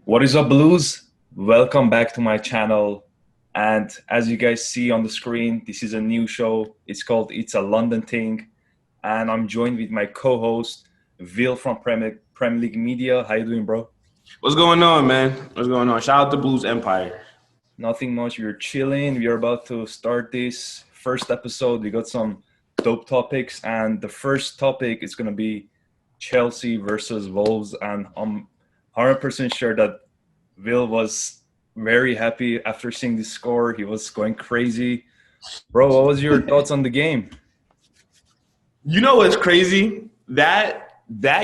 What is up, Blues? Welcome back to my channel. And as you guys see on the screen, this is a new show. It's called It's a London Ting. And I'm joined with my co-host, Will from Prem League Media. How you doing, bro? What's going on, man? What's going on? Shout out to Blues Empire. Nothing much. We're chilling. We're about to start this first episode. We got some dope topics. And the first topic is going to be Chelsea versus Wolves. And I'm 100% sure that Will was very happy after seeing the score. He was going crazy. Bro, what was your thoughts on the game? You know what's crazy? That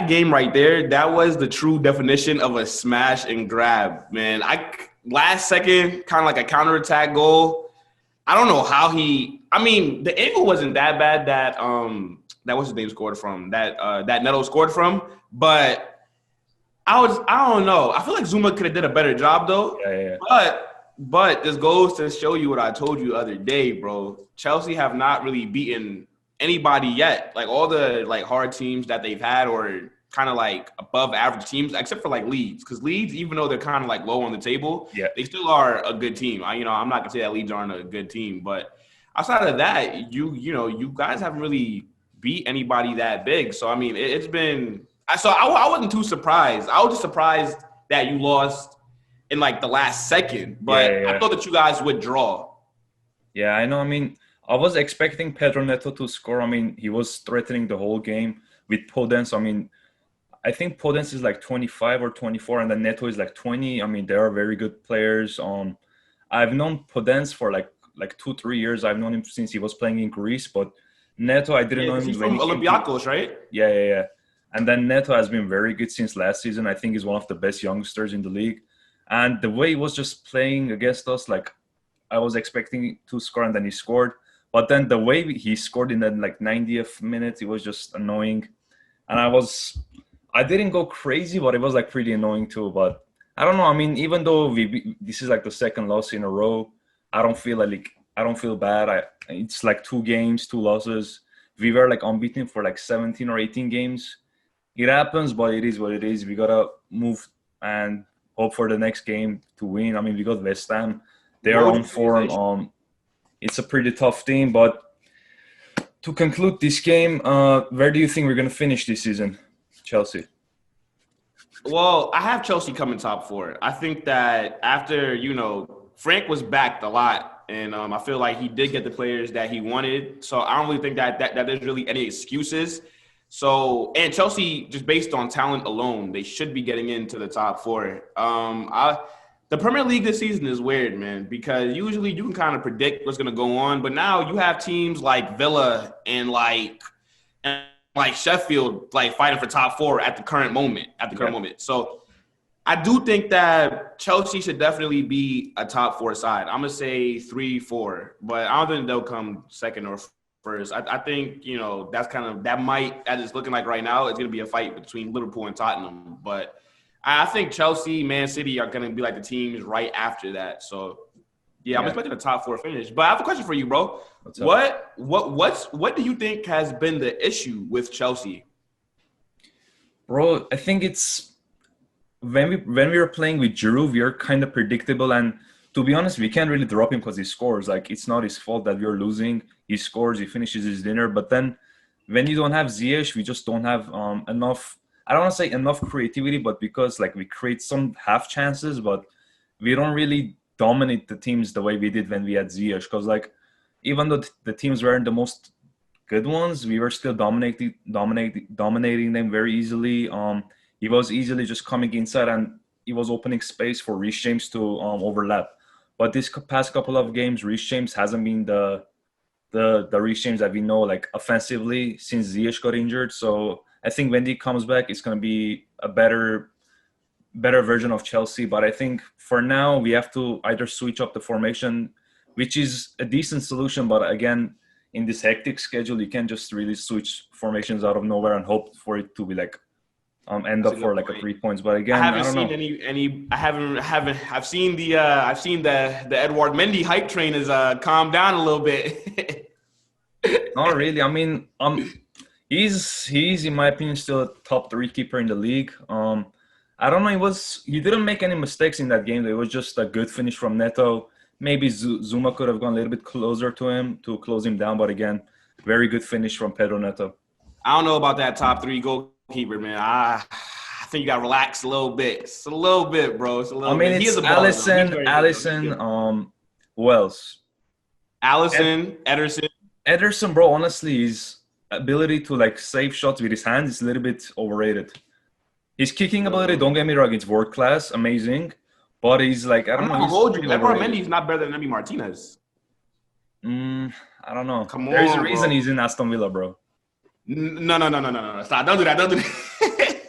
game right there, that was the true definition of a smash and grab, man. Last second, kind of like a counterattack goal. I don't know how the angle wasn't that bad that what's his name scored from, that Neto scored from, but I don't know. I feel like Zuma could have did a better job though. Yeah. But this goes to show you what I told you the other day, bro. Chelsea have not really beaten anybody yet. Like all the hard teams that they've had or kind of like above average teams, except for like Leeds. Because Leeds, even though they're kind of like low on the table, they still are a good team. I'm not gonna say that Leeds aren't a good team, but outside of that, you guys haven't really beat anybody that big. So I mean, it's been. I wasn't too surprised. I was just surprised that you lost in like the last second, but I thought that you guys would draw. Yeah, I know. I mean, I was expecting Pedro Neto to score. I mean, he was threatening the whole game with Podence. I mean, I think Podence is like 25 or 24, and then Neto is like 20. I mean, they are very good players. I've known Podence for like 2-3 years. I've known him since he was playing in Greece, but Neto, I didn't know him. He's from Olympiacos, right? Yeah. And then Neto has been very good since last season. I think he's one of the best youngsters in the league. And the way he was just playing against us, like I was expecting to score and then he scored. But then the way he scored in that like 90th minute, it was just annoying. And I didn't go crazy, but it was like pretty annoying too. But I don't know. I mean, even though this is like the second loss in a row, I don't feel bad. It's like 2 games, 2 losses. We were like unbeaten for like 17 or 18 games. It happens, but it is what it is. We gotta move and hope for the next game to win. I mean, we got West Ham; they are on form. It's a pretty tough team, but to conclude this game, where do you think we're gonna finish this season, Chelsea? Well, I have Chelsea coming top 4. I think that after Frank was backed a lot, and I feel like he did get the players that he wanted. So I don't really think that there's really any excuses. So, and Chelsea, just based on talent alone, they should be getting into the top 4. The Premier League this season is weird, man, because usually you can kind of predict what's going to go on. But now you have teams like Villa and like Sheffield, like fighting for top 4 at the current moment. So I do think that Chelsea should definitely be a top 4 side. I'm going to say 3-4, but I don't think they'll come second or first. I think, as it's looking like right now, it's going to be a fight between Liverpool and Tottenham. But I think Chelsea, Man City are going to be like the teams right after that. So, I'm expecting a top 4 finish. But I have a question for you, bro. What do you think has been the issue with Chelsea? Bro, I think it's when we were playing with Giroud, we are kind of predictable, and to be honest, we can't really drop him because he scores. Like, it's not his fault that we're losing. He scores, he finishes his dinner. But then when you don't have Ziyech, we just don't have enough. I don't want to say enough creativity, but because like we create some half chances, but we don't really dominate the teams the way we did when we had Ziyech. Because like even though the teams weren't the most good ones, we were still dominating them very easily. He was easily just coming inside and he was opening space for Reece James to overlap. But this past couple of games, Reece James hasn't been the Reece James that we know, like offensively, since Ziyech got injured. So I think when he comes back, it's going to be a better version of Chelsea. But I think for now, we have to either switch up the formation, which is a decent solution. But again, in this hectic schedule, you can't just really switch formations out of nowhere and hope for it to be like end up for like a 3 points. But again, I haven't seen any. I've seen the Edouard Mendy hype train has calmed down a little bit. Not really. I mean, he's in my opinion still a top 3 keeper in the league. I don't know. He didn't make any mistakes in that game. It was just a good finish from Neto. Maybe Zuma could have gone a little bit closer to him to close him down, but again, very good finish from Pedro Neto. I don't know about that top three goalkeeper, man. I think you got to relax a little bit. It's a little bit, bro. It's a little bit. He is a baller, Alisson, who else? Alisson, Ederson. Ederson, bro, honestly, his ability to like save shots with his hands is a little bit overrated. His kicking ability, don't get me wrong, it's world class, amazing. But he's like, I don't know. Hold you. Edouard Mendy is not better than Emi Martinez. I don't know. Come on, there's a reason bro. he's in Aston Villa, bro. No. Stop. Don't do that.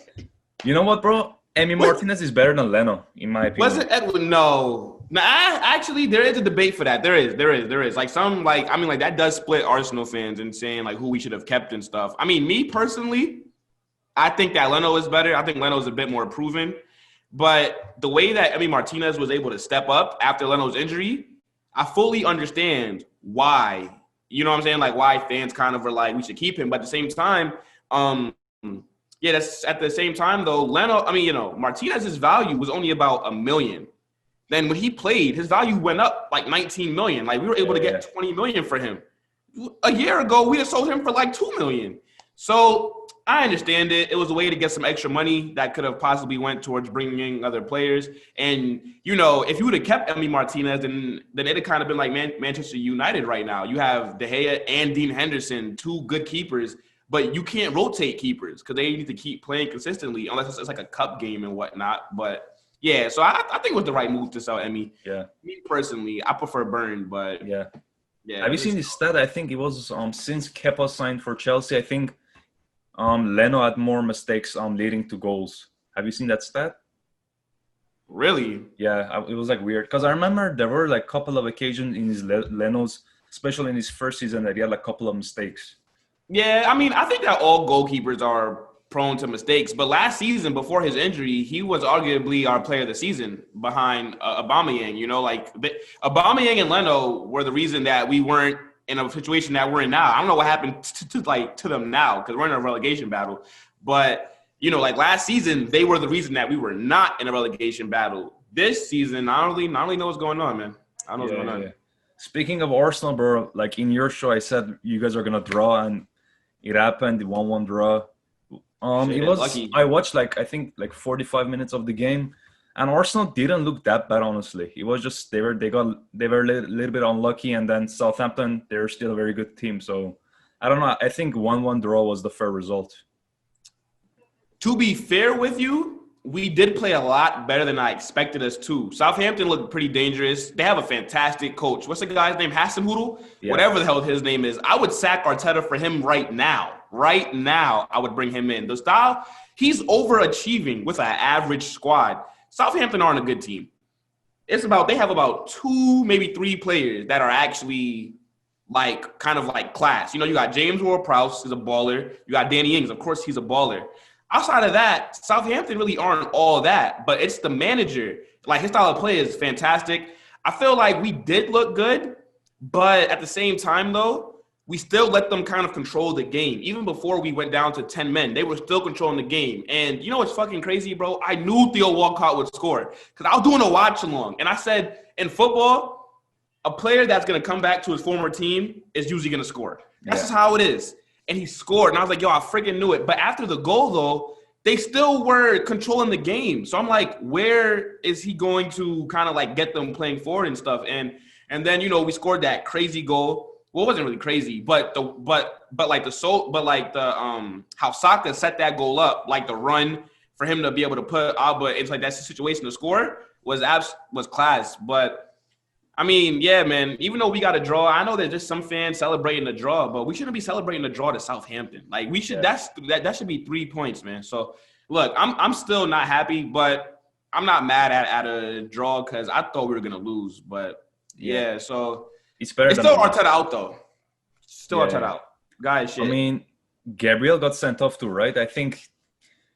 You know what, bro? Emi Martinez is better than Leno, in my opinion. Was it Edwin? No. Actually, there is a debate for that. There is. Like that does split Arsenal fans and saying like who we should have kept and stuff. I mean, me personally, I think that Leno is better. I think Leno is a bit more proven. But the way that Emi Martinez was able to step up after Leno's injury, I fully understand why. You know what I'm saying? Like why fans kind of were like, we should keep him. But at the same time, that's at the same time though, Martinez's value was only about $1 million. Then when he played, his value went up like 19 million. Like we were able to get 20 million for him. A year ago, we'd have sold him for like 2 million. So I understand it. It was a way to get some extra money that could have possibly went towards bringing other players. And, if you would have kept Emi Martinez, then it'd have kind of been like Manchester United right now. You have De Gea and Dean Henderson, two good keepers, but you can't rotate keepers because they need to keep playing consistently unless it's like a cup game and whatnot. But, yeah, so I think it was the right move to sell Emi. Yeah. Me personally, I prefer Burn, but yeah. Yeah. Have you seen this stat? I think it was since Kepa signed for Chelsea, I think Leno had more mistakes leading to goals. Have you seen that stat? Really? Yeah, it was like weird because I remember there were like a couple of occasions in his Leno's, especially in his first season, that he had like a couple of mistakes. Yeah, I mean, I think that all goalkeepers are prone to mistakes. But last season, before his injury, he was arguably our player of the season behind Aubameyang. Aubameyang and Leno were the reason that we weren't in a situation that we're in now. I don't know what happened to them now because we're in a relegation battle. But, last season, they were the reason that we were not in a relegation battle. This season, I don't really know what's going on, man. I don't know what's going on. Yeah. Speaking of Arsenal, bro, like in your show, I said you guys are going to draw, and it happened, 1-1 draw. Lucky. I watched I think 45 minutes of the game, and Arsenal didn't look that bad, honestly. It was just they were a little bit unlucky, and then Southampton, they're still a very good team. So I don't know. I think 1-1 draw was the fair result. To be fair with you, we did play a lot better than I expected us to. Southampton looked pretty dangerous. They have a fantastic coach. What's the guy's name? Hasenhüttl? Yeah. Whatever the hell his name is. I would sack Arteta for him right now. Right now, I would bring him in. The style, he's overachieving with an average squad. Southampton aren't a good team. They have about 2, maybe 3 players that are actually kind of class. You got James Ward-Prowse, who's a baller. You got Danny Ings, of course, he's a baller. Outside of that, Southampton really aren't all that, but it's the manager. His style of play is fantastic. I feel like we did look good, but at the same time, though, we still let them kind of control the game. Even before we went down to 10 men, they were still controlling the game. And you know what's fucking crazy, bro? I knew Theo Walcott would score because I was doing a watch-along. And I said, in football, a player that's going to come back to his former team is usually going to score. That's just how it is. And he scored. And I was like, yo, I freaking knew it. But after the goal, though, they still were controlling the game. So I'm like, where is he going to kind of get them playing forward and stuff? And then, we scored that crazy goal. Well, it wasn't really crazy, but how Saka set that goal up, the run for him to be able to put Alba into that situation to score was class. But I mean, yeah, man, even though we got a draw, I know there's just some fans celebrating the draw, but we shouldn't be celebrating the draw to Southampton. We should, that should be 3 points, man. So look, I'm still not happy, but I'm not mad at a draw because I thought we were going to lose, but yeah, so it's better. It's still Arteta out, though. Still Arteta out. Guys, shit. I mean, Gabriel got sent off too, right? I think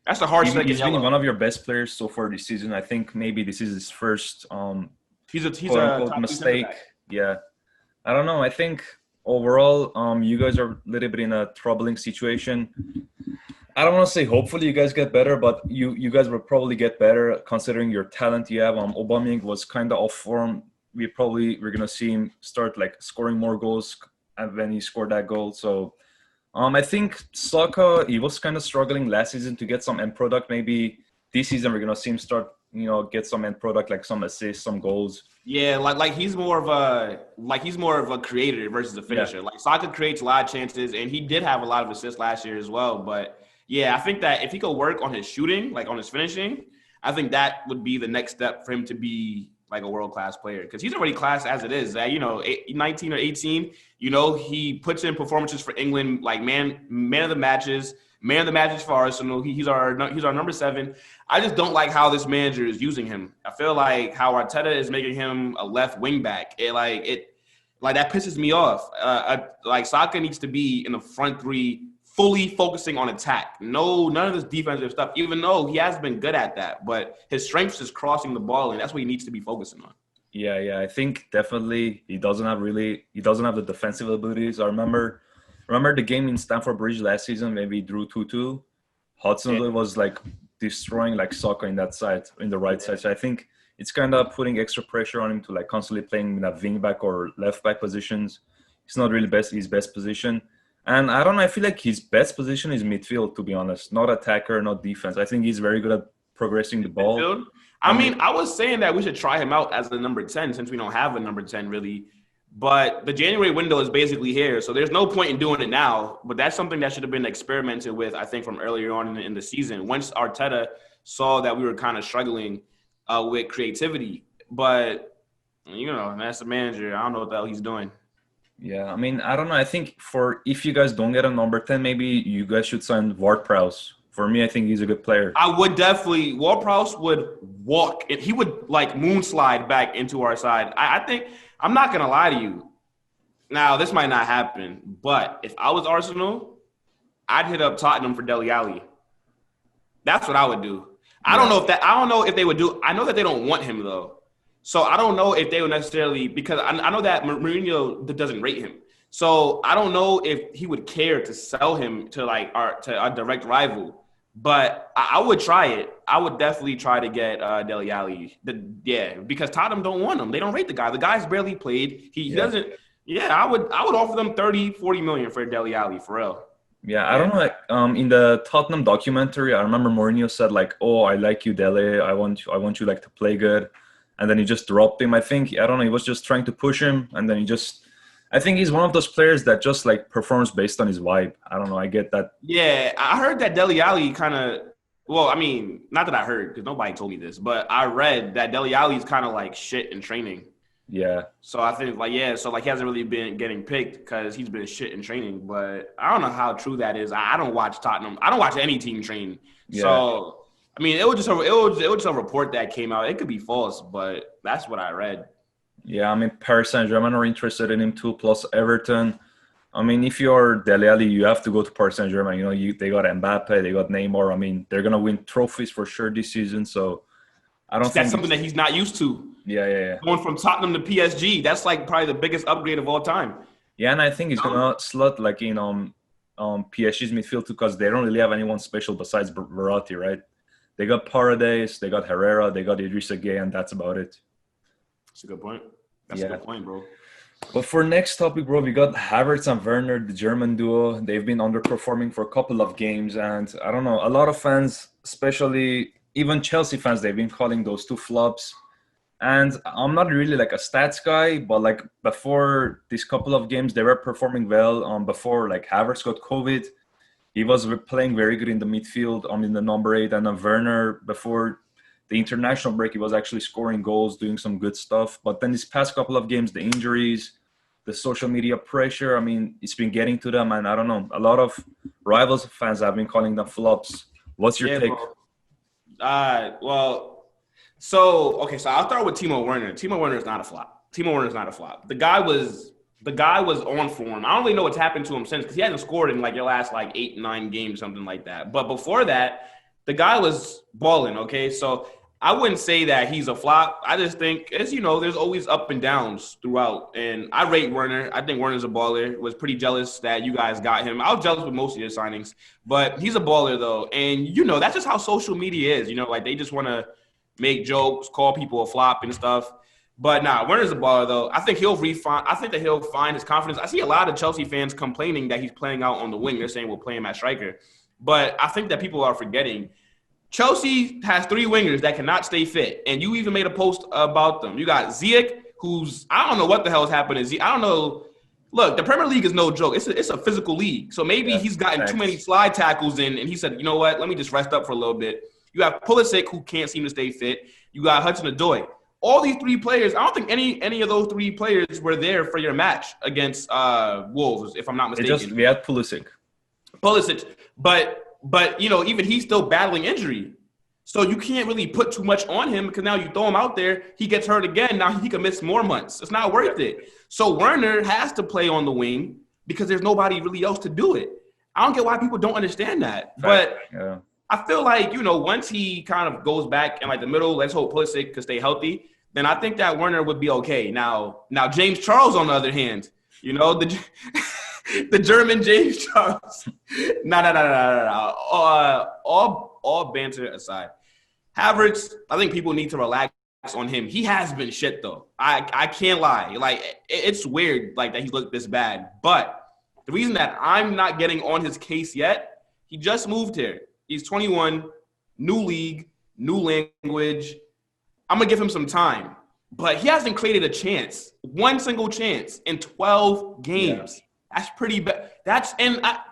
that's the hard he's been one of your best players so far this season. I think maybe this is his first he's a mistake. Yeah. I don't know. I think overall, you guys are a little bit in a troubling situation. I don't want to say hopefully you guys get better, but you guys will probably get better considering your talent you have. Aubameyang was kind of off form. We're gonna see him start like scoring more goals, and then he scored that goal. So I think Saka, he was kind of struggling last season to get some end product. Maybe this season we're gonna see him start, get some end product, like some assists, some goals. Yeah, like he's more of a creator versus a finisher. Yeah. Like Saka creates a lot of chances, and he did have a lot of assists last year as well. But yeah, I think that if he could work on his shooting, like on his finishing, I think that would be the next step for him to be like a world class player because he's already class as it is. 19 or 18, he puts in performances for England, like man of the matches. Man of the matches for Arsenal. He's our number 7. I just don't like how this manager is using him. I feel like how Arteta is making him a left wing back. That pisses me off. Like Saka needs to be in the front 3, fully focusing on attack. No, none of this defensive stuff. Even though he has been good at that, but his strength is crossing the ball, and that's what he needs to be focusing on. Yeah. I think definitely he doesn't have the defensive abilities. I remember the game in Stamford Bridge last season. Maybe he drew 2-2. Hudson was like destroying like Saka in the right side. So I think it's kind of putting extra pressure on him to like constantly playing in that wing back or left back positions. It's not really his best position. And I don't know, I feel like his best position is midfield, to be honest. Not attacker, not defense. I think he's very good at progressing the ball. Midfield? I mean, I was saying that we should try him out as the number 10 since we don't have a number 10 really. But the January window is basically here, so there's no point in doing it now. But that's something that should have been experimented with, I think, from earlier on in the season. Once Arteta saw that we were kind of struggling with creativity. But, that's the manager. I don't know what the hell he's doing. Yeah, I mean, I don't know. I think if you guys don't get a number 10, maybe you guys should sign Ward-Prowse. For me, I think he's a good player. I would definitely – Ward-Prowse would walk. He would, like, moonslide back into our side. I think – I'm not going to lie to you. Now, this might not happen, but if I was Arsenal, I'd hit up Tottenham for Dele Alli. That's what I would do. I don't know if they would do – I know that they don't want him, though. So I don't know if they would necessarily – because I know that Mourinho doesn't rate him. So I don't know if he would care to sell him to a direct rival. But I would try it. I would definitely try to get Dele Alli. Because Tottenham don't want him. They don't rate the guy. The guy's barely played. He doesn't – I would offer them 30, 40 million for Dele Alli, for real. Yeah, I don't know. Like, in the Tottenham documentary, I remember Mourinho said, like, oh, I like you, Dele. I want you like to play good. And then he just dropped him. I don't know. He was just trying to push him. And then I think he's one of those players that just like performs based on his vibe. I don't know. I get that. Yeah, I heard that Dele Alli kind of – well, I mean, not that I heard because nobody told me this, but I read that Dele Alli is kind of like shit in training. Yeah. So I think he hasn't really been getting picked because he's been shit in training. But I don't know how true that is. I don't watch Tottenham. I don't watch any team train. Yeah. So I mean, it was just a report that came out. It could be false, but that's what I read. Yeah, I mean, Paris Saint-Germain are interested in him too, plus Everton. I mean, if you're Dele Alli, you have to go to Paris Saint-Germain. They got Mbappe, they got Neymar. I mean, they're going to win trophies for sure this season. So I don't think that's something that he's not used to. Yeah. Going from Tottenham to PSG, that's like probably the biggest upgrade of all time. Yeah, and I think he's going to slot like in PSG's midfield too because they don't really have anyone special besides Verratti, right? They got Paredes, they got Herrera, they got Idrissa Gueye, and that's about it. That's a good point. That's a good point, bro. But for next topic, bro, we got Havertz and Werner, the German duo. They've been underperforming for a couple of games. And I don't know, a lot of fans, especially even Chelsea fans, they've been calling those two flops. And I'm not really like a stats guy, but like before these couple of games, they were performing well. Before like Havertz got COVID, he was playing very good in the midfield, in the number 8. And then Werner, before the international break, he was actually scoring goals, doing some good stuff. But then these past couple of games, the injuries, the social media pressure, I mean, it's been getting to them. And I don't know, a lot of rivals fans have been calling them flops. What's your take? So I'll start with Timo Werner. Timo Werner is not a flop. The guy was on form. I don't really know what's happened to him since because he hasn't scored in like your last like 8-9 games, something like that. But before that, the guy was balling, okay? So I wouldn't say that he's a flop. I just think, as you know, there's always up and downs throughout. And I rate Werner. I think Werner's a baller. Was pretty jealous that you guys got him. I was jealous with most of your signings. But he's a baller, though. And, you know, that's just how social media is. You know, like they just want to make jokes, call people a flop and stuff. But nah, Werner's a baller, though. I think he'll find his confidence. I see a lot of Chelsea fans complaining that he's playing out on the wing. They're saying we'll play him at striker. But I think that people are forgetting Chelsea has 3 wingers that cannot stay fit, and you even made a post about them. You got Ziyech, who's – I don't know what the hell is happening. I don't know. Look, the Premier League is no joke. It's a physical league. So maybe he's gotten too many slide tackles in, and he said, you know what, let me just rest up for a little bit. You have Pulisic, who can't seem to stay fit. You got Hudson-Odoi. All these 3 players, I don't think any of those 3 players were there for your match against Wolves, if I'm not mistaken. We had Pulisic. But, you know, even he's still battling injury. So you can't really put too much on him because now you throw him out there, he gets hurt again, now he can miss more months. It's not worth it. So Werner has to play on the wing because there's nobody really else to do it. I don't get why people don't understand that. But I feel like, you know, once he kind of goes back in like the middle, let's hope Pulisic could stay healthy, then I think that Werner would be okay. Now James Charles, on the other hand, you know, the German James Charles. No. All banter aside. Havertz, I think people need to relax on him. He has been shit, though. I can't lie. Like, it's weird, like, that he looked this bad. But the reason that I'm not getting on his case yet, he just moved here. He's 21, new league, new language. I'm going to give him some time. But he hasn't created a chance, one single chance in 12 games. Yeah. That's pretty bad. I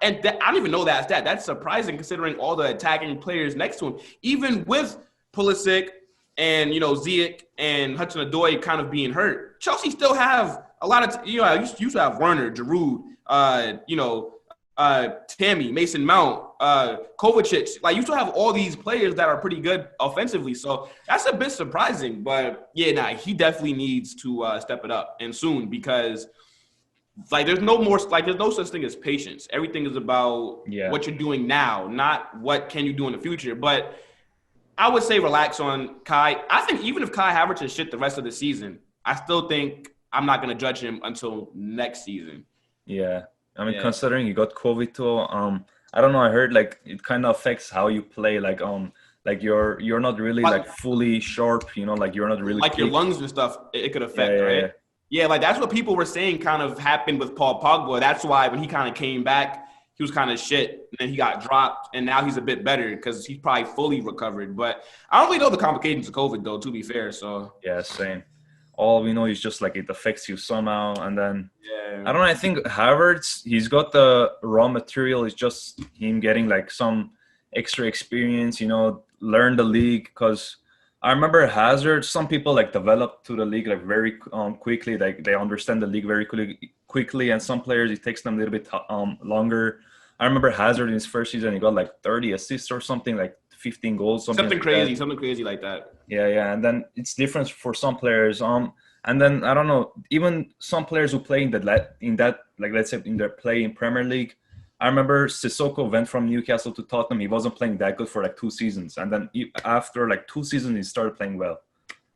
don't even know that's that. That's surprising considering all the attacking players next to him. Even with Pulisic and, you know, Ziyech and Hudson-Odoi kind of being hurt, Chelsea still have a lot of, you know, I used to have Werner, Giroud, Tammy, Mason Mount, Kovacic. Like, you still have all these players that are pretty good offensively. So that's a bit surprising. But, yeah, he definitely needs to step it up and soon because – there's no such thing as patience. Everything is about what you're doing now, not what can you do in the future. But I would say relax on Kai. I think even if Kai Havertz is shit the rest of the season, I still think I'm not going to judge him until next season. Yeah. I mean, considering you got COVID too, I don't know. I heard like it kind of affects how you play. Like you're not really like fully sharp, you know, like you're not really like your lungs and stuff. It could affect, right? Yeah, like that's what people were saying kind of happened with Paul Pogba. That's why when he kind of came back, he was kind of shit. And then he got dropped, and now he's a bit better because he's probably fully recovered. But I don't really know the complications of COVID, though, to be fair. So yeah, same. All we know is just like it affects you somehow. And then, I don't know, I think Havertz, he's got the raw material. It's just him getting like some extra experience, you know, learn the league because – I remember Hazard, some people like develop to the league like very quickly. Like they understand the league very quickly, and some players it takes them a little bit longer. I remember Hazard in his first season, he got like 30 assists or something, like 15 goals, something crazy like that. Yeah, and then it's different for some players. And then I don't know, even some players who play in that like let's say in their play in Premier League. I remember Sissoko went from Newcastle to Tottenham. He wasn't playing that good for like 2 seasons. And then after like 2 seasons, he started playing well.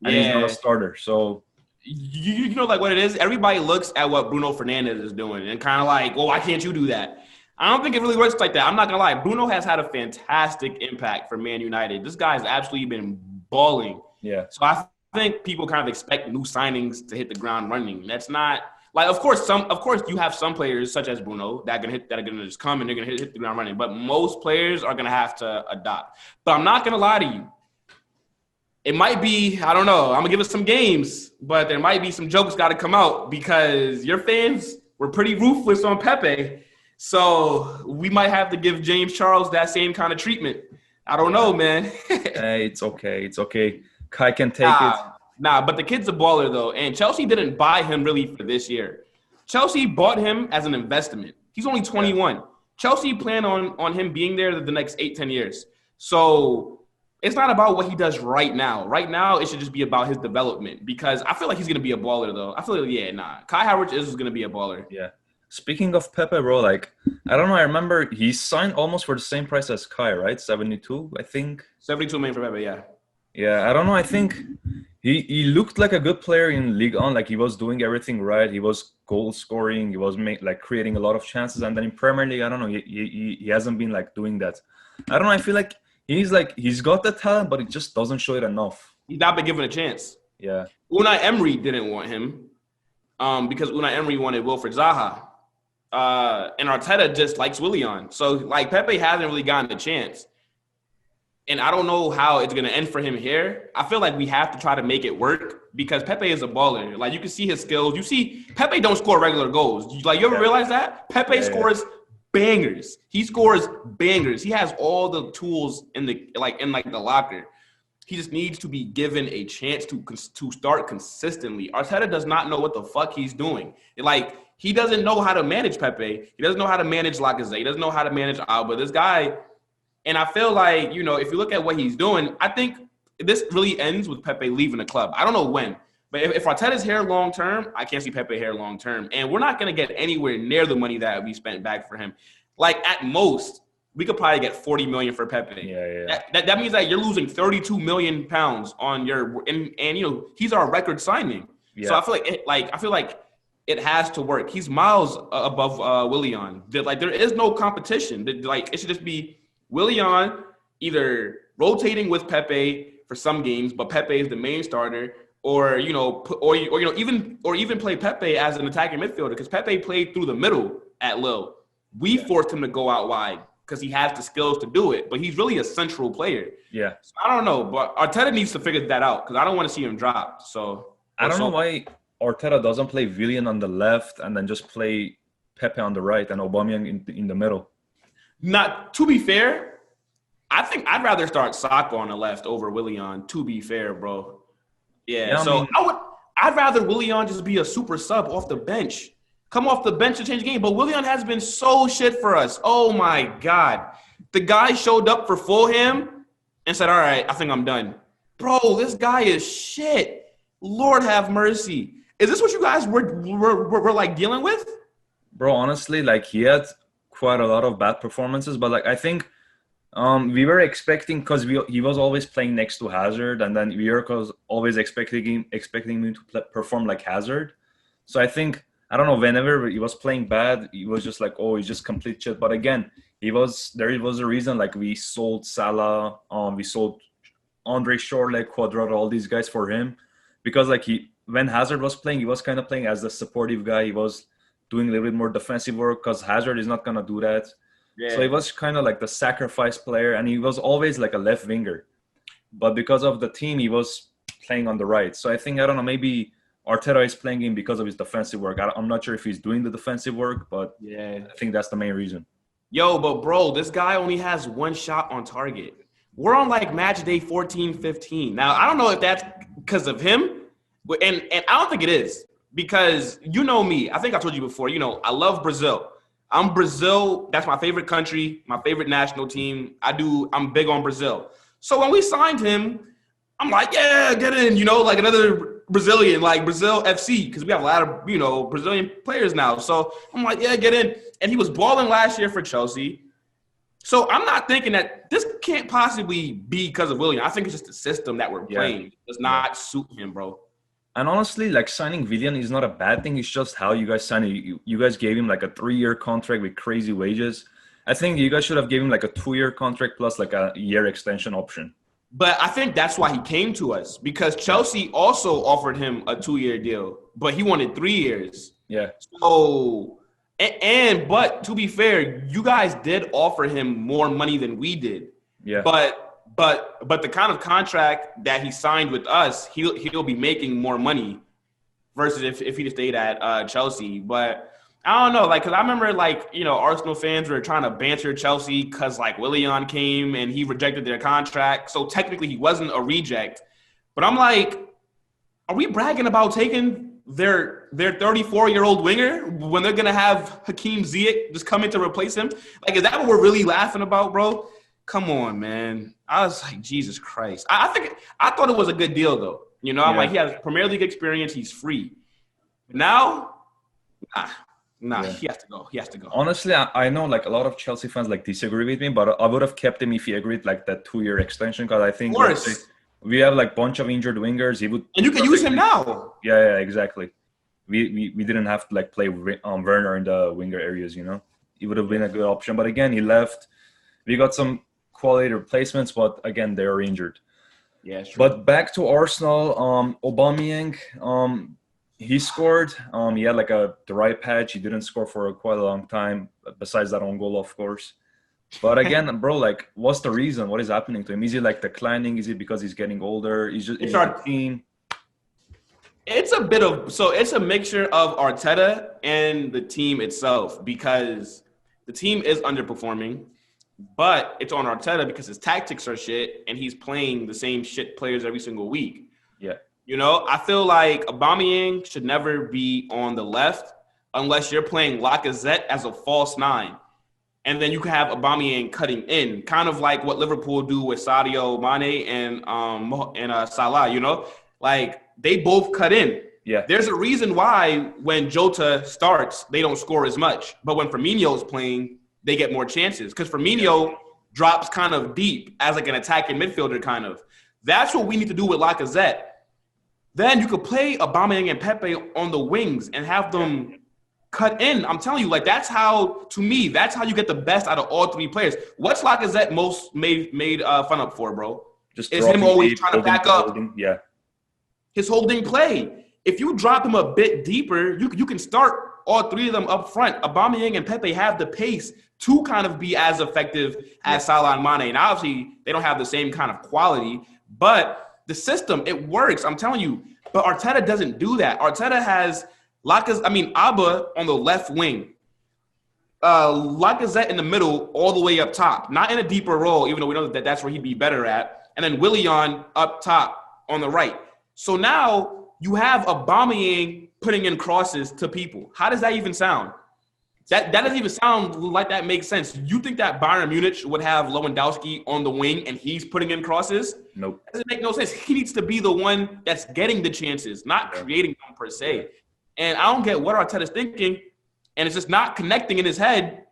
And he's not a starter. So, you know, like what it is? Everybody looks at what Bruno Fernandes is doing and kind of like, well, why can't you do that? I don't think it really works like that. I'm not going to lie. Bruno has had a fantastic impact for Man United. This guy's absolutely been balling. Yeah. So I think people kind of expect new signings to hit the ground running. That's not – like, of course, you have some players such as Bruno that are gonna just come and they're gonna hit the ground running. But most players are gonna have to adopt. But I'm not gonna lie to you. It might be, I don't know. I'm gonna give us some games, but there might be some jokes got to come out because your fans were pretty ruthless on Pepe. So we might have to give James Charles that same kind of treatment. I don't know, man. Hey, it's okay. Kai can take it. But the kid's a baller, though, and Chelsea didn't buy him really for this year. Chelsea bought him as an investment. He's only 21. Yeah. Chelsea plan on him being there the next 8-10 years. So it's not about what he does right now. Right now, it should just be about his development because I feel like he's going to be a baller, though. I feel like, Kai Havertz is going to be a baller. Yeah. Speaking of Pepe, bro, like, I don't know. I remember he signed almost for the same price as Kai, right? 72, I think. 72 million for Pepe, yeah. Yeah, I don't know. I think he looked like a good player in League On. Like he was doing everything right. He was goal scoring. He was like creating a lot of chances. And then in Premier League, I don't know. He hasn't been like doing that. I don't know. I feel like he's got the talent, but he just doesn't show it enough. He's not been given a chance. Yeah. Unai Emery didn't want him because Unai Emery wanted Wilfried Zaha. And Arteta just likes Willian. So, like, Pepe hasn't really gotten a chance. And I don't know how it's going to end for him here. I feel like we have to try to make it work because Pepe is a baller. Like, you can see his skills. You see, Pepe don't score regular goals. Like, you ever realize that? Pepe scores bangers. He scores bangers. He has all the tools in the locker. He just needs to be given a chance to start consistently. Arteta does not know what the fuck he's doing. Like, he doesn't know how to manage Pepe. He doesn't know how to manage Lacazette. He doesn't know how to manage Alba. This guy, and I feel like, you know, if you look at what he's doing, I think this really ends with Pepe leaving the club. I don't know when, but if Arteta's here long term, I can't see Pepe here long term. And we're not going to get anywhere near the money that we spent back for him. Like, at most, we could probably get 40 million for Pepe. Yeah. That means that you're losing 32 million pounds on your and you know, he's our record signing. Yeah. So I feel like it has to work. He's miles above Willian. Like, there is no competition. Like, it should just be Willian either rotating with Pepe for some games, but Pepe is the main starter, or even play Pepe as an attacking midfielder because Pepe played through the middle at Lille. We forced him to go out wide because he has the skills to do it, but he's really a central player. Yeah. So I don't know, but Arteta needs to figure that out because I don't want to see him drop. So I don't know why Arteta doesn't play Willian on the left and then just play Pepe on the right and Aubameyang in the middle. Not to be fair, I think I'd rather start Saka on the left over Willian. To be fair, bro. Yeah. So I'd rather Willian just be a super sub off the bench. Come off the bench to change the game. But Willian has been so shit for us. Oh, my God. The guy showed up for Fulham and said, all right, I think I'm done. Bro, this guy is shit. Lord have mercy. Is this what you guys were like dealing with? Bro, honestly, like he had quite a lot of bad performances. But like I think we were expecting because he was always playing next to Hazard. And then we were always expecting him to perform like Hazard. So I think – I don't know, whenever he was playing bad, he was just like, oh, he's just complete shit. But again, there was a reason, like we sold Salah, we sold Andre Shorley, Cuadrado, all these guys for him. Because like when Hazard was playing, he was kind of playing as the supportive guy. He was doing a little bit more defensive work because Hazard is not going to do that. Yeah. So he was kind of like the sacrifice player, and he was always like a left winger. But because of the team, he was playing on the right. So I think, I don't know, maybe Arteta is playing him because of his defensive work. I'm not sure if he's doing the defensive work, but yeah, I think that's the main reason. Yo, but bro, this guy only has one shot on target. We're on like match day 14, 15. Now, I don't know if that's because of him, and I don't think it is because you know me. I think I told you before, you know, I love Brazil. I'm Brazil. That's my favorite country, my favorite national team. I'm big on Brazil. So when we signed him, I'm like, yeah, get in, you know, like another Brazilian, like Brazil FC, because we have a lot of, you know, Brazilian players now. So I'm like, yeah, get in. And he was balling last year for Chelsea. So I'm not thinking that this can't possibly be because of Willian. I think it's just the system that we're playing. It does not suit him, bro. And honestly, like signing Willian is not a bad thing. It's just how you guys signed it. You guys gave him like a 3-year contract with crazy wages. I think you guys should have given him like a 2-year contract plus like a year extension option. But I think that's why he came to us, because Chelsea also offered him a 2-year deal, but he wanted 3 years. Yeah. So, but to be fair, you guys did offer him more money than we did. Yeah. But the kind of contract that he signed with us, he'll be making more money versus if he stayed at Chelsea. But I don't know, like, because I remember, like, you know, Arsenal fans were trying to banter Chelsea because, like, Willian came and he rejected their contract. So technically he wasn't a reject. But I'm like, are we bragging about taking their 34-year-old winger when they're going to have Hakeem Ziyech just come in to replace him? Like, is that what we're really laughing about, bro? Come on, man. I was like, Jesus Christ. I thought it was a good deal, though. You know, I'm like, he has Premier League experience. He's free. Now, he has to go. He has to go. Honestly, I know like a lot of Chelsea fans like disagree with me, but I would have kept him if he agreed like that 2-year extension because I think we have like bunch of injured wingers. He would And you can use him now. Yeah, exactly. We didn't have to like play Werner in the winger areas, you know. He would have been a good option, but again, he left. We got some quality replacements, but again, they are injured. Yeah, true. But back to Arsenal, Aubameyang, he scored. He had like the right patch. He didn't score for quite a long time. Besides that own goal, of course. But again, bro, like, what's the reason? What is happening to him? Is he like declining? Is it because he's getting older? Is it the team? It's a bit of it's a mixture of Arteta and the team itself, because the team is underperforming, but it's on Arteta because his tactics are shit and he's playing the same shit players every single week. Yeah. You know, I feel like Aubameyang should never be on the left unless you're playing Lacazette as a false nine. And then you can have Aubameyang cutting in, kind of like what Liverpool do with Sadio Mane and Salah, you know? Like, they both cut in. Yeah. There's a reason why when Jota starts, they don't score as much. But when Firmino's playing, they get more chances. Because Firmino drops kind of deep as like an attacking midfielder kind of. That's what we need to do with Lacazette. Then you could play Aubameyang and Pepe on the wings and have them cut in. I'm telling you, like, that's how you get the best out of all three players. What's Lacazette most made fun up for, bro? Just is him always deep, trying to back up. Yeah. His holding play. If you drop him a bit deeper, you can start all three of them up front. Aubameyang and Pepe have the pace to kind of be as effective as Salah and Mane. And obviously, they don't have the same kind of quality, but the system, it works. I'm telling you. But Arteta doesn't do that. Arteta has Abba on the left wing, Lacazette in the middle, all the way up top, not in a deeper role, even though we know that that's where he'd be better at, and then Willian up top on the right. So now you have Aubameyang putting in crosses to people. How does that even sound? That doesn't even sound like that makes sense. You think that Bayern Munich would have Lewandowski on the wing and he's putting in crosses? Nope. Doesn't make no sense. He needs to be the one that's getting the chances, not creating them per se. And I don't get what Arteta's thinking, and it's just not connecting in his head.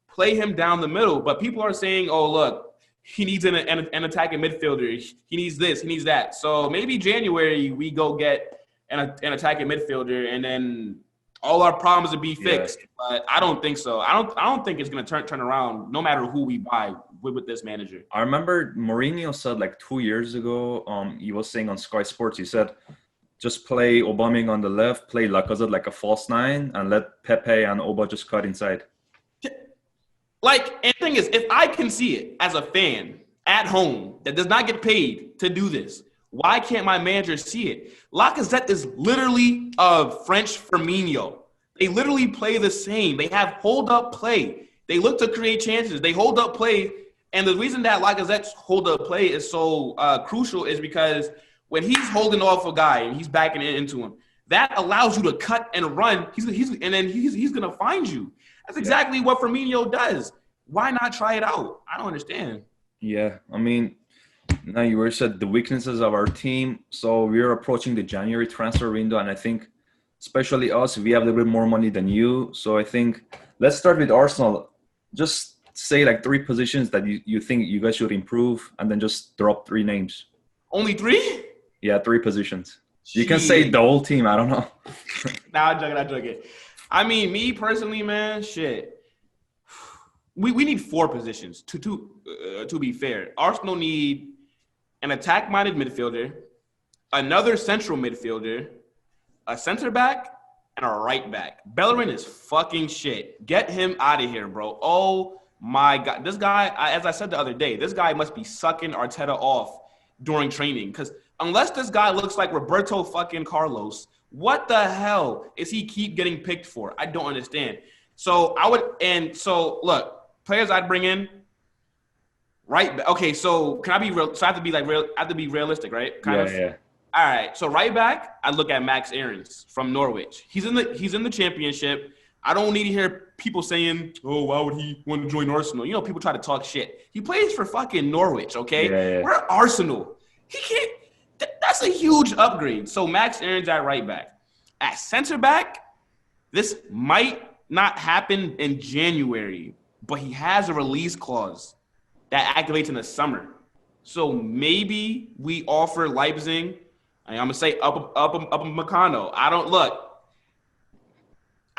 Play him down the middle. But people are saying, oh, look, he needs an attacking midfielder. He needs this. He needs that. So maybe January we go get an attacking midfielder, and then all our problems will be fixed. Yeah. But I don't think so. I don't think it's going to turn around no matter who we buy with this manager. I remember Mourinho said like 2 years ago, he was saying on Sky Sports, he said, just play Aubameyang on the left, play Lacazette like a false nine, and let Pepe and Oba just cut inside. Like, and the thing is, if I can see it as a fan at home that does not get paid to do this, why can't my manager see it? Lacazette is literally a French Firmino. They literally play the same. They have hold-up play. They look to create chances. They hold up play. And the reason that Lacazette's hold-up play is so crucial is because when he's holding off a guy and he's backing into him, that allows you to cut and run. He's going to find you. That's exactly what Firmino does. Why not try it out? I don't understand. Yeah, I mean, now you were said the weaknesses of our team. So we're approaching the January transfer window, and I think, especially us, we have a little bit more money than you. So I think let's start with Arsenal. Just say like 3 positions that you think you guys should improve, and then just drop 3 names. Only 3? Yeah, 3 positions. You can say the whole team. I don't know. Nah, I'm joking. I mean, me personally, man, shit. We need 4 positions to be fair. Arsenal need an attack-minded midfielder, another central midfielder, a center back, and a right back. Bellerin is fucking shit. Get him out of here, bro. Oh my God. This guy, as I said the other day, this guy must be sucking Arteta off during training, because unless this guy looks like Roberto fucking Carlos, what the hell is he keep getting picked for? I don't understand. So look, players I'd bring in, right? Okay, so can I be real? So I have to be like real. I have to be realistic, right? Yeah. All right. So right back, I look at Max Aarons from Norwich. He's in the championship. I don't need to hear people saying, "Oh, why would he want to join Arsenal?" You know, people try to talk shit. He plays for fucking Norwich. Okay, yeah. We're Arsenal. He can't. That's a huge upgrade. So Max Aarons at right back. At center back, this might not happen in January, but he has a release clause that activates in the summer. So maybe we offer Leipzig. I'm gonna say up Meccano. I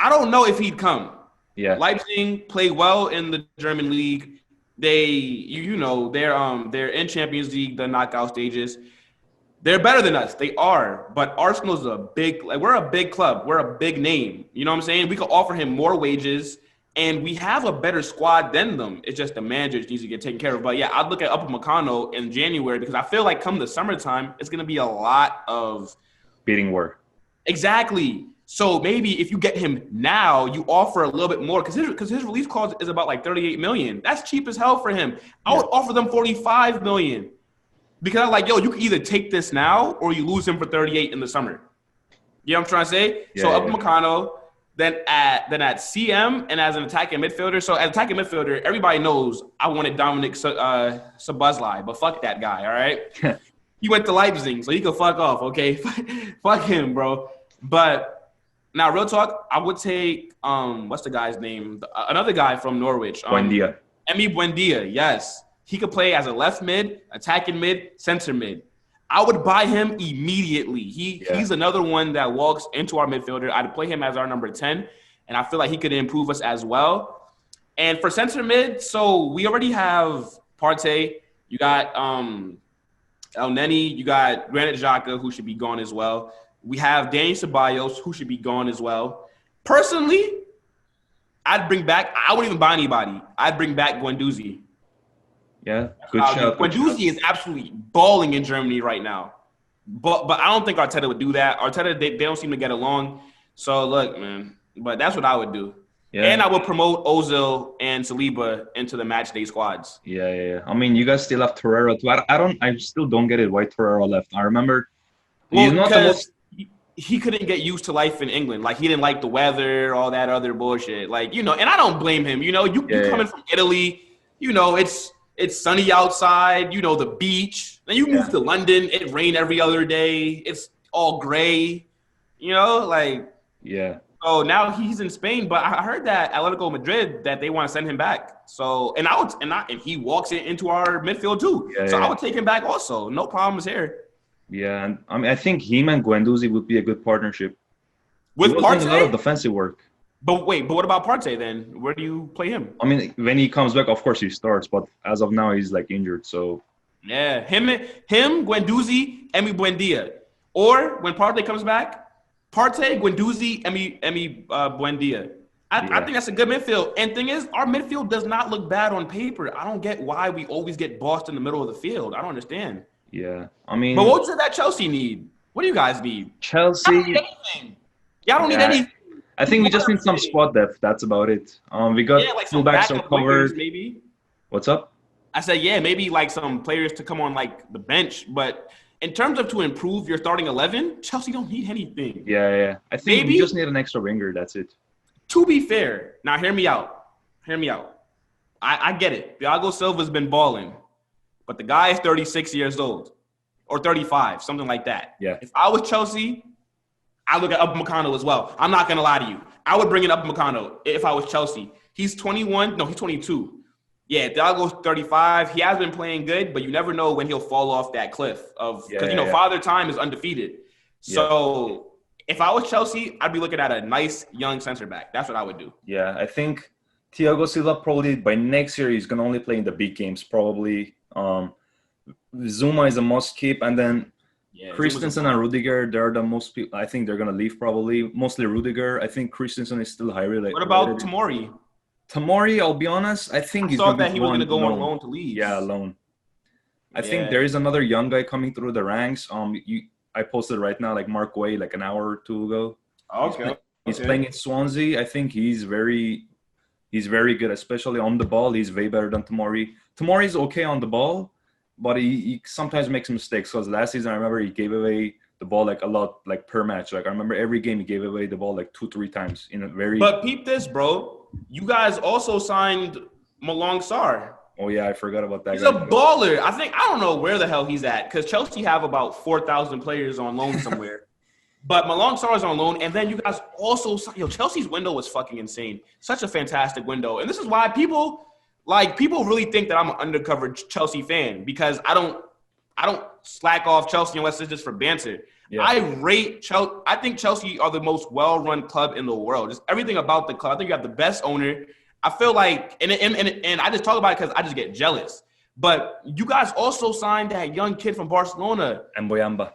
don't know if he'd come. Yeah. Leipzig play well in the German league. They're in Champions League, the knockout stages. They're better than us. They are. But Arsenal's we're a big club. We're a big name. You know what I'm saying? We could offer him more wages, and we have a better squad than them. It's just the manager needs to get taken care of. But yeah, I'd look at Upamecano in January because I feel like come the summertime, it's going to be a lot of bidding war. Exactly. So maybe if you get him now, you offer a little bit more because his release clause is about like 38 million. That's cheap as hell for him. I would offer them 45 million because I'm like, yo, you can either take this now or you lose him for 38 in the summer. You know what I'm trying to say? Yeah, so Upamecano, then at CM and as an attacking midfielder. So as attacking midfielder, everybody knows I wanted Dominic Szoboszlai, but fuck that guy. All right, he went to Leipzig, so he can fuck off. Okay, fuck him, bro. But now, real talk, I would take what's the guy's name? Another guy from Norwich. Buendia. Emi Buendia, yes. He could play as a left mid, attacking mid, center mid. I would buy him immediately. He's another one that walks into our midfielder. I'd play him as our number 10, and I feel like he could improve us as well. And for center mid, so we already have Partey. You got El Neni. You got Granit Xhaka, who should be gone as well. We have Dani Ceballos, who should be gone as well. Personally, I wouldn't even buy anybody. I'd bring back Guendouzi. Yeah, good shout. Guendouzi is absolutely balling in Germany right now. But I don't think Arteta would do that. Arteta, they don't seem to get along. So, look, man. But that's what I would do. Yeah. And I would promote Ozil and Saliba into the match day squads. Yeah. I mean, you guys still have Torreira too. I still don't get it why Torreira left. I remember he's not the most... He couldn't get used to life in England. Like, he didn't like the weather, all that other bullshit. Like, and I don't blame him. You coming from Italy, it's sunny outside, the beach. Then you move to London, it rain every other day. It's all gray, Yeah. So now he's in Spain, but I heard that Atletico Madrid, that they want to send him back. So, and he walks into our midfield too. I would take him back also. No problems here. Yeah, and I mean, I think him and Guendouzi would be a good partnership. With Partey? A lot of defensive work. But what about Partey then? Where do you play him? I mean, when he comes back, of course he starts, but as of now, he's like injured. So yeah, him, Guendouzi, Emi Buendia, or when Partey comes back, Partey, Guendouzi, Emi Buendia. I think that's a good midfield. And thing is, our midfield does not look bad on paper. I don't get why we always get bossed in the middle of the field. I don't understand. Yeah, I mean, but what does that Chelsea need? What do you guys need? Chelsea. Y'all don't need anything. Y'all don't need anything. I think we just need some squad depth. That's about it. We got fullbacks are covered. Maybe. What's up? I said, maybe like some players to come on like the bench. But in terms of to improve your starting 11, Chelsea don't need anything. Yeah. I think we just need an extra winger. That's it. To be fair, now hear me out. I get it. Thiago Silva's been balling. But the guy is 36 years old or 35, something like that. Yeah. If I was Chelsea, I look at Upamecano as well. I'm not going to lie to you. I would bring in Upamecano if I was Chelsea. He's 21. No, he's 22. Yeah, Thiago's 35. He has been playing good, but you never know when he'll fall off that cliff because, Father Time is undefeated. So if I was Chelsea, I'd be looking at a nice young center back. That's what I would do. Yeah, I think Thiago Silva probably by next year he's going to only play in the big games probably. Zuma is a must keep, and then Christensen and Rudiger, they're the most people. I think they're gonna leave probably. Mostly Rudiger. I think Christensen is still highly rated. What about Tomori? Tomori, I'll be honest. I think he was gonna go on loan to Leeds. Yeah, loan. I think there is another young guy coming through the ranks. I posted right now like Mark Way like an hour or two ago. Okay. He's playing in Swansea. I think he's very good, especially on the ball. He's way better than Tomori. Tomori's okay on the ball, but he sometimes makes mistakes. Because last season, I remember he gave away the ball like a lot, like per match. Like I remember every game he gave away the ball like 2-3 times in a very. But peep this, bro. You guys also signed Malang Sarr. Oh yeah, I forgot about that. He's a baller. I don't know where the hell he's at because Chelsea have about 4,000 players on loan somewhere. But Malang Sarr is on loan, and then you guys also Chelsea's window was fucking insane. Such a fantastic window, and this is why people Like, people really think that I'm an undercover Chelsea fan because I don't slack off Chelsea unless it's just for banter. Yeah. I rate Chelsea. I think Chelsea are the most well-run club in the world. Just everything about the club. I think you have the best owner. I feel like, and I just talk about it because I just get jealous. But you guys also signed that young kid from Barcelona. Mboyamba.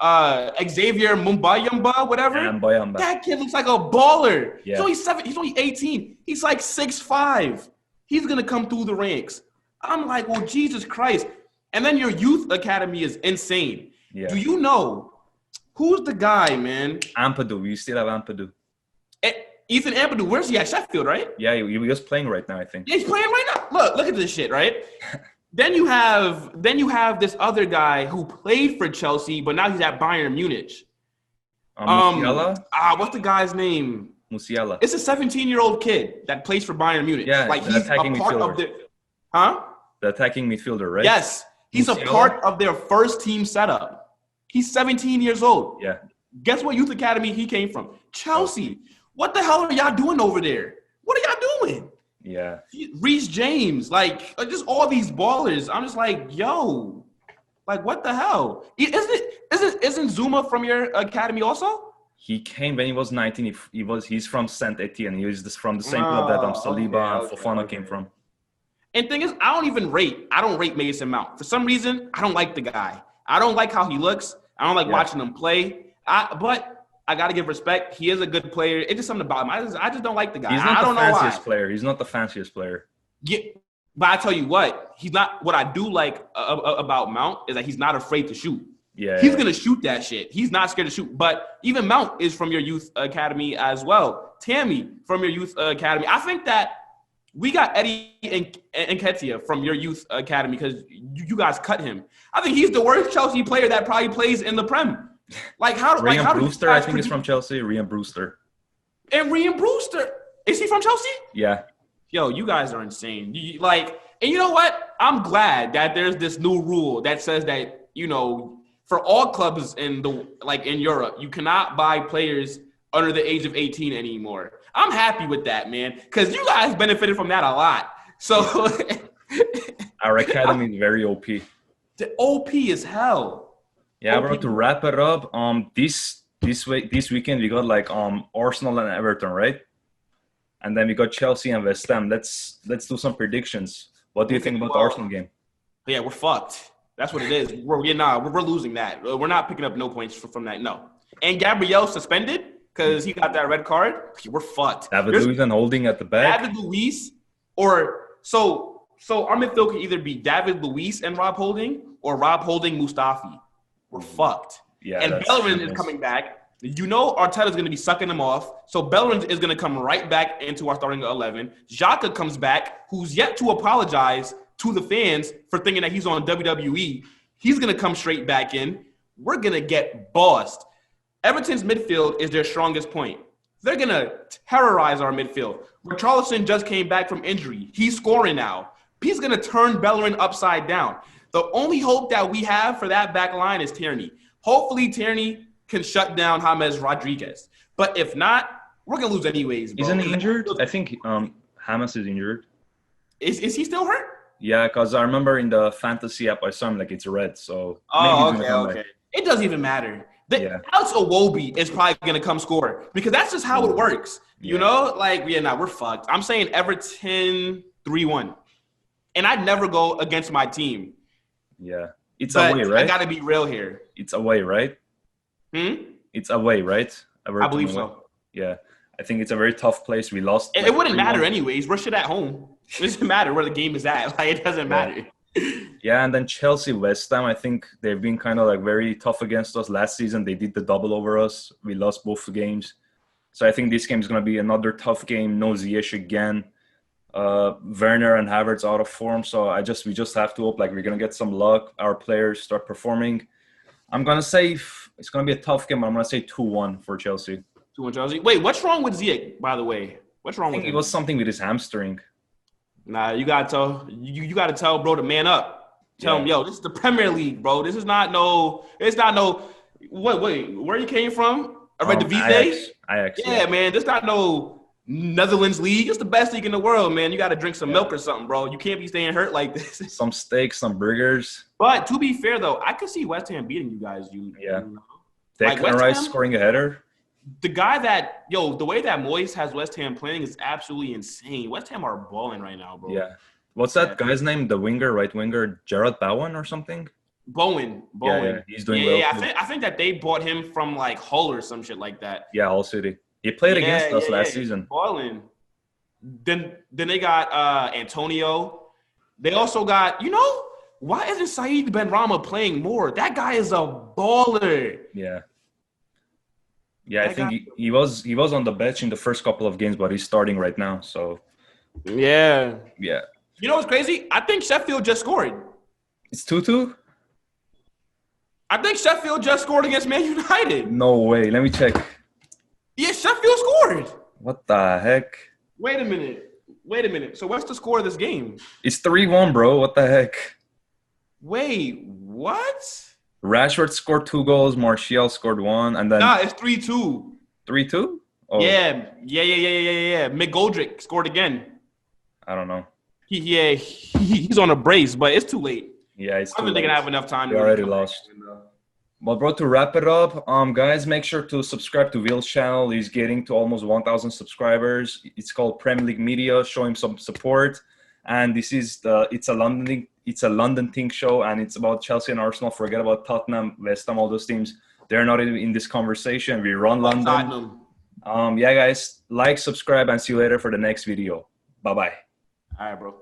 Xavier Mumbayamba, whatever. Mboyamba. That kid looks like a baller. Yeah. He's only 18. He's like 6'5". He's going to come through the ranks. I'm like, well, Jesus Christ. And then your youth academy is insane. Yeah. Do you know who's the guy, man? Ampadu. You still have Ampadu. Ethan Ampadu. Where's he at? Sheffield, right? Yeah, he was playing right now, I think. Yeah, he's playing right now. Look at this shit, right? Then you have this other guy who played for Chelsea, but now he's at Bayern Munich. Musiala? What's the guy's name? Musiala. It's a 17-year-old kid that plays for Bayern Munich. Yeah, like he's a part midfielder. of the The attacking midfielder, right? Yes. He's Musiala? A part of their first team setup. He's 17 years old. Yeah. Guess what youth academy he came from? Chelsea. What the hell are y'all doing over there? What are y'all doing? Yeah. Reece James, like just all these ballers. I'm just like, yo, like what the hell? Isn't Zuma from your academy also? He came when he was 19. He's from Saint Etienne. He was from the same club that Saliba and Fofana came from. And thing is, I don't rate Mason Mount. For some reason, I don't like the guy. I don't like how he looks. I don't like watching him play. But I got to give respect. He is a good player. It's just something about him. I just don't like the guy. He's not the fanciest player. He's not the fanciest player. Yeah, but I tell you what, he's not. What I do like about Mount is that he's not afraid to shoot. Yeah, he's gonna shoot that shit. He's not scared to shoot. But even Mount is from your youth academy as well. Tammy from your youth academy. I think that we got Eddie and Ketia from your youth academy because you guys cut him. I think he's the worst Chelsea player that probably plays in the Prem. Like how do Ryan like, Brewster? I think is from Chelsea. Ryan Brewster. And Ryan Brewster, is he from Chelsea? Yeah. Yo, you guys are insane. And you know what? I'm glad that there's this new rule that says that for all clubs in Europe, you cannot buy players under the age of 18 anymore. I'm happy with that, man, because you guys benefited from that a lot. So our academy is very OP. The OP is hell. Yeah, bro. To wrap it up, this weekend we got Arsenal and Everton, right? And then we got Chelsea and West Ham. Let's do some predictions. What do you think about the Arsenal game? Yeah, we're fucked. That's what it is. We're losing that. We're not picking up no points from that. No. And Gabriel suspended because he got that red card. We're fucked. David Luiz and Holding at the back. David Luiz so our midfield could either be David Luiz and Rob Holding or Rob Holding Mustafi. We're fucked. Yeah, and Bellerin is coming back. Arteta's going to be sucking him off. So Bellerin is going to come right back into our starting 11. Xhaka comes back, who's yet to apologize to the fans for thinking that he's on WWE. He's going to come straight back in. We're going to get bossed. Everton's midfield is their strongest point. They're going to terrorize our midfield. Richarlison just came back from injury. He's scoring now. He's going to turn Bellerin upside down. The only hope that we have for that back line is Tierney. Hopefully Tierney can shut down James Rodriguez. But if not, we're going to lose anyways, bro. Isn't he injured? I think James is injured. Is he still hurt? Yeah, because I remember in the fantasy app I saw him it's red. So okay. It doesn't even matter. Alex Iwobi is probably going to come score because that's just how it works. We're fucked. I'm saying Everton 3-1. And I'd never go against my team. Yeah. It's away, right? I got to be real here. It's away, right? It's away, right? I believe so. Yeah. I think it's a very tough place. We lost. It wouldn't matter anyways. We're shit at home. It doesn't matter where the game is at. It doesn't matter. Yeah, and then Chelsea, West Ham, I think they've been kind of very tough against us. Last season, they did the double over us. We lost both games. So I think this game is going to be another tough game. No Ziyech again. Werner and Havertz out of form, so we just have to hope we're gonna get some luck. Our players start performing. I'm gonna say it's gonna be a tough game. I'm gonna say 2-1 for Chelsea. 2-1 Chelsea. Wait, what's wrong with Ziyech? By the way, what's wrong with him? It was something with his hamstring. Nah, you gotta tell bro to man up. Tell him, yo, this is the Premier League, bro. This is not no. It's not no. Wait, where you came from? I read the Ajax. Yeah, man. This not no. Netherlands league. It's the best league in the world, man. You got to drink some milk or something, bro. You can't be staying hurt like this. Some steaks, some burgers. But to be fair, though, I could see West Ham beating you guys. You know? Declan Rice scoring a header. The guy that, the way that Moyes has West Ham playing is absolutely insane. West Ham are balling right now, bro. Yeah. What's that guy's name? The right winger, Gerard Bowen or something? Bowen. Yeah, he's doing well. Yeah, I think that they bought him from like Hull or some shit like that. Yeah, Hull City. He played against us last season. Balling. Then they got Antonio. They also got, why isn't Saeed Benrahma playing more? That guy is a baller. Yeah. Yeah, I think he was on the bench in the first couple of games, but he's starting right now. So yeah. You know what's crazy? I think Sheffield just scored. It's 2-2? I think Sheffield just scored against Man United. No way. Let me check. Yeah, Sheffield scored. What the heck? Wait a minute. So what's the score of this game? It's 3-1, bro. What the heck? Wait, what? Rashford scored 2 goals. Martial scored 1. And then Nah, it's 3-2. 3-2? Oh. Yeah. McGoldrick scored again. I don't know. He's on a brace, but it's too late. Yeah, it's too late. I don't think they're going to have enough time. We already lost. But bro, to wrap it up, guys, make sure to subscribe to Will's channel. He's getting to almost 1,000 subscribers. It's called Prem League Media. Show him some support. And this is it's a London Ting show, and it's about Chelsea and Arsenal. Forget about Tottenham, West Ham, all those teams. They're not in this conversation. We run London. Tottenham. Yeah, guys, like, subscribe, and see you later for the next video. Bye-bye. All right, bro.